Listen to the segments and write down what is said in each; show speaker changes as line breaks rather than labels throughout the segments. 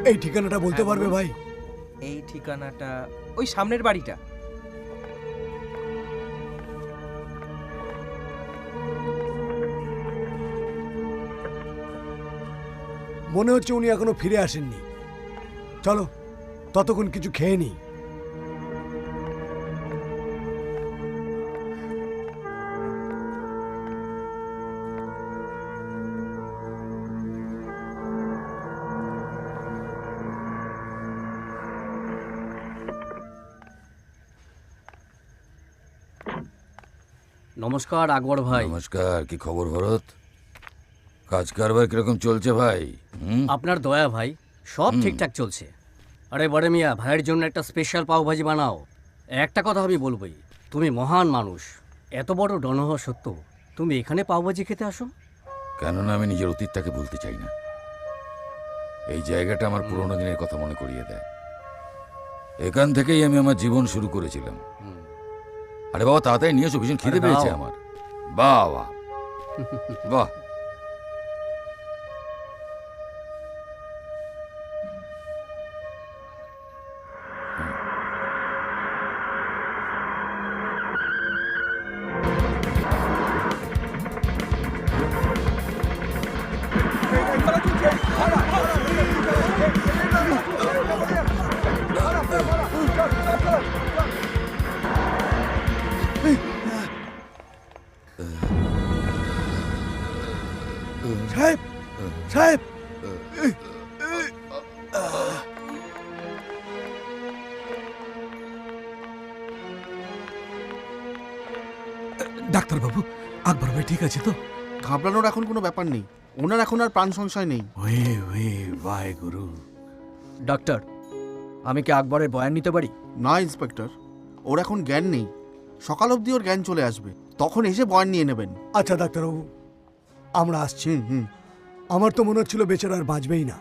এই ঠিকানাটা বলতে পারবে ভাই?
এই ঠিকানাটা ওই সামনের বাড়িটা।
মনে হচ্ছে উনি এখনো ফিরে আসেননি। চলো ততক্ষণ কিছু খেয়ে নিই।
নমস্কার আকবর ভাই।
নমস্কার। কি খবর ভরত? কাজ কারবার কিরকম চলছে ভাই?
আপনার দয়া ভাই, সব ঠিকঠাক চলছে। আরে বড় মিয়া, ভাইয়ের জন্য একটা স্পেশাল পাওভাজি বানাও। একটা কথা আমি বলবই, তুমি মহান মানুষ, এত বড় ডন হওয়া সত্ত্বেও তুমি এখানে পাওভাজি খেতে আসো।
কেননা আমি নিজের অতীতটাকে ভুলতে চাই না। এই জায়গাটা আমার পুরোনো দিনের কথা মনে করিয়ে দেয়। এখান থেকেই আমি আমার জীবন শুরু করেছিলাম। আরে বাবা তাড়াতাড়ি নিয়ে এসো, ভীষণ খিদে
আরে
পেয়েছে
দাও।
আমার। বাহ বাহ বাহ।
সাহেব, সাহেব, ডাক্তারবাবু, আকবর ভাই ঠিক আছে তো?
ঘাবড়ানোর এখন কোনো ব্যাপার নেই। ওনার এখন আর প্রাণ সংশয় নেই।
Way way by Guru.
Doctor, আমি কি আকবরের বয়ান নিতে পারি?
না ইন্সপেক্টর, ওর এখন জ্ঞান নেই। সকাল অবধি ওর জ্ঞান চলে আসবে, তখন এসে বয়ান নিয়ে নেবেন।
আচ্ছা ডাক্তারবাবু, আমরা আসছি।
হুম।
আমার তো মনে হচ্ছিল বেচারা আর বাঁচবেই না,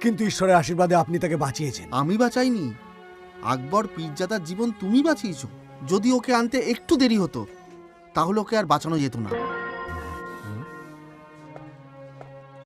কিন্তু ঈশ্বরের আশীর্বাদে আপনি তাকে বাঁচিয়েছেন।
আমি বাঁচাইনি, আকবর পীরজাদার জীবন তুমি বাঁচিয়েছো। যদি ওকে আনতে একটু দেরি হতো তাহলে ওকে আর বাঁচানো যেত না।